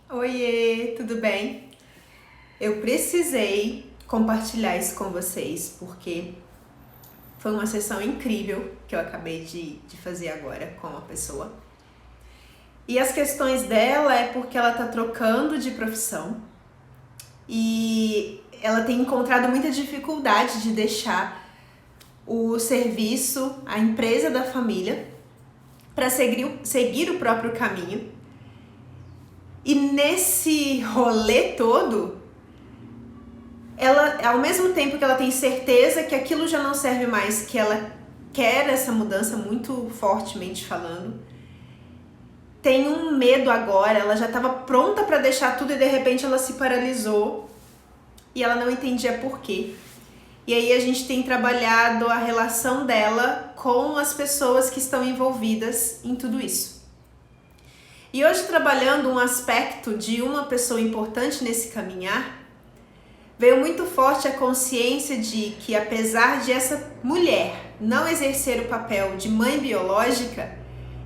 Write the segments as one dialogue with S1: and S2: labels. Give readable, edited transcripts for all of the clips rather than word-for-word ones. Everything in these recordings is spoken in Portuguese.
S1: Oiê, tudo bem? Eu precisei compartilhar isso com vocês porque foi uma sessão incrível que eu acabei de fazer agora com uma pessoa. E as questões dela é porque ela tá trocando de profissão e ela tem encontrado muita dificuldade de deixar o serviço, a empresa da família, para seguir o próprio caminho. E nesse rolê todo, ela, ao mesmo tempo que ela tem certeza que aquilo já não serve mais, que ela quer essa mudança muito fortemente falando, tem um medo agora, ela já estava pronta para deixar tudo e de repente ela se paralisou e ela não entendia por quê. E aí a gente tem trabalhado a relação dela com as pessoas que estão envolvidas em tudo isso. E hoje, trabalhando um aspecto de uma pessoa importante nesse caminhar, veio muito forte a consciência de que, apesar de essa mulher não exercer o papel de mãe biológica,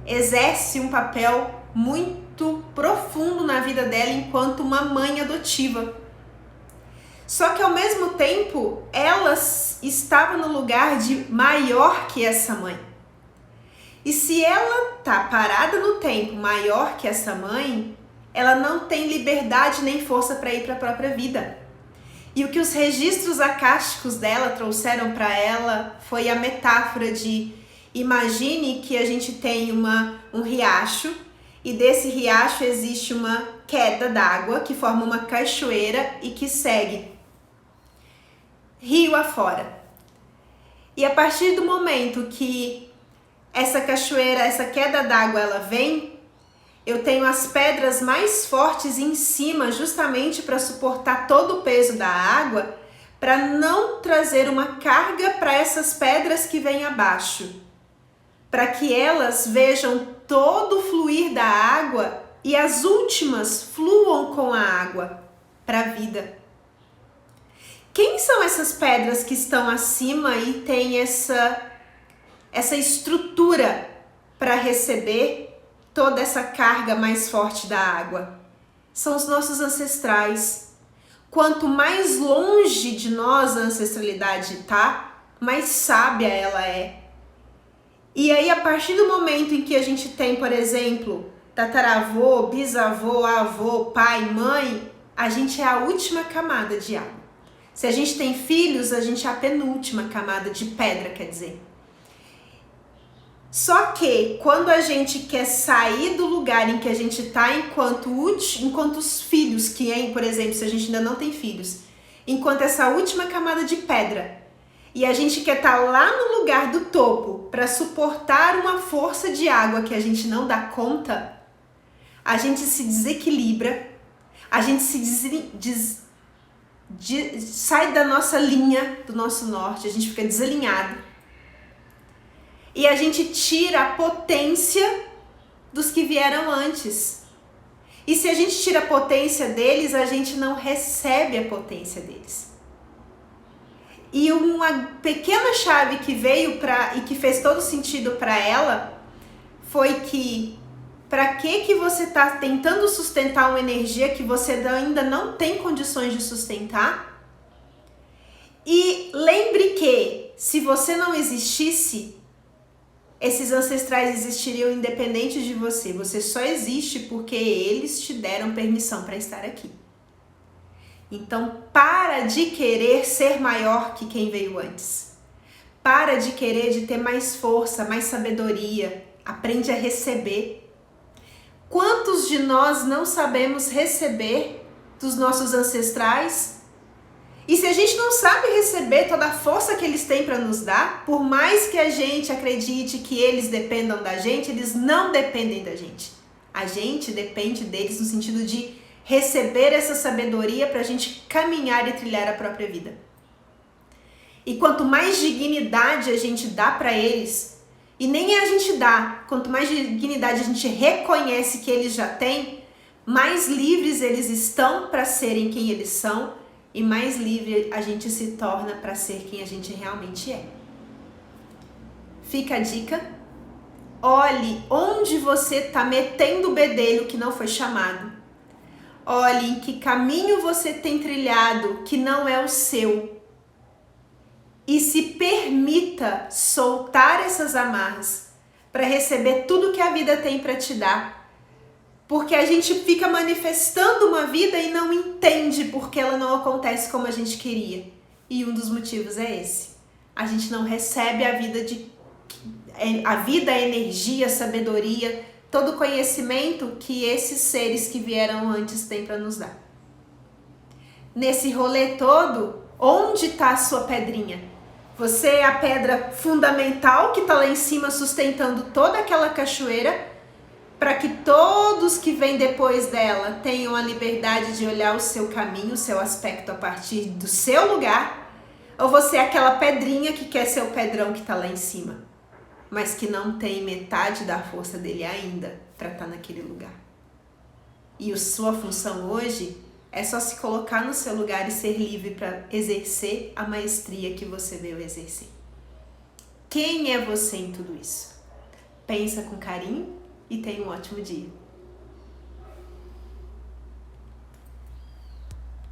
S1: exerce um papel muito profundo na vida dela enquanto uma mãe adotiva. Só que, ao mesmo tempo, ela estava no lugar de maior que essa mãe. E se ela tá parada no tempo maior que essa mãe, ela não tem liberdade nem força para ir para a própria vida. E o que os registros acásticos dela trouxeram para ela foi a metáfora de: imagine que a gente tem um riacho e desse riacho existe uma queda d'água que forma uma cachoeira e que segue rio afora. E a partir do momento que essa cachoeira, essa queda d'água, ela vem, eu tenho as pedras mais fortes em cima justamente para suportar todo o peso da água, para não trazer uma carga para essas pedras que vêm abaixo, para que elas vejam todo o fluir da água e as últimas fluam com a água para a vida. Quem são essas pedras que estão acima e têm essa estrutura para receber toda essa carga mais forte da água? São os nossos ancestrais. Quanto mais longe de nós a ancestralidade está, mais sábia ela é. E aí, a partir do momento em que a gente tem, por exemplo, tataravô, bisavô, avô, pai, mãe, a gente é a última camada de água. Se a gente tem filhos, a gente é a penúltima camada de pedra, quer dizer. Só que quando a gente quer sair do lugar em que a gente está enquanto os filhos, que é, por exemplo, se a gente ainda não tem filhos, enquanto essa última camada de pedra, e a gente quer estar lá no lugar do topo para suportar uma força de água que a gente não dá conta, a gente se desequilibra, a gente sai da nossa linha, do nosso norte, a gente fica desalinhado. E a gente tira a potência dos que vieram antes. E se a gente tira a potência deles, a gente não recebe a potência deles. E uma pequena chave que veio e que fez todo sentido para ela foi que para que você está tentando sustentar uma energia que você ainda não tem condições de sustentar? E lembre que se você não existisse, esses ancestrais existiriam independente de você. Você só existe porque eles te deram permissão para estar aqui. Então, para de querer ser maior que quem veio antes. Para de querer de ter mais força, mais sabedoria. Aprende a receber. Quantos de nós não sabemos receber dos nossos ancestrais? E se a gente não sabe receber toda a força que eles têm para nos dar, por mais que a gente acredite que eles dependam da gente, eles não dependem da gente. A gente depende deles no sentido de receber essa sabedoria para a gente caminhar e trilhar a própria vida. E quanto mais dignidade a gente dá para eles, e nem a gente dá, quanto mais dignidade a gente reconhece que eles já têm, mais livres eles estão para serem quem eles são, e mais livre a gente se torna para ser quem a gente realmente é. Fica a dica. Olhe onde você está metendo o bedelho que não foi chamado. Olhe em que caminho você tem trilhado que não é o seu. E se permita soltar essas amarras para receber tudo que a vida tem para te dar. Porque a gente fica manifestando uma vida e não entende porque ela não acontece como a gente queria. E um dos motivos é esse. A gente não recebe a vida, a energia, a sabedoria, todo o conhecimento que esses seres que vieram antes têm para nos dar. Nesse rolê todo, onde está a sua pedrinha? Você é a pedra fundamental que está lá em cima sustentando toda aquela cachoeira para que todos que vêm depois dela tenham a liberdade de olhar o seu caminho, o seu aspecto a partir do seu lugar? Ou você é aquela pedrinha que quer ser o pedrão que está lá em cima, mas que não tem metade da força dele ainda para estar naquele lugar? E a sua função hoje é só se colocar no seu lugar e ser livre para exercer a maestria que você veio exercer. Quem é você em tudo isso? Pensa com carinho e tenha um ótimo dia.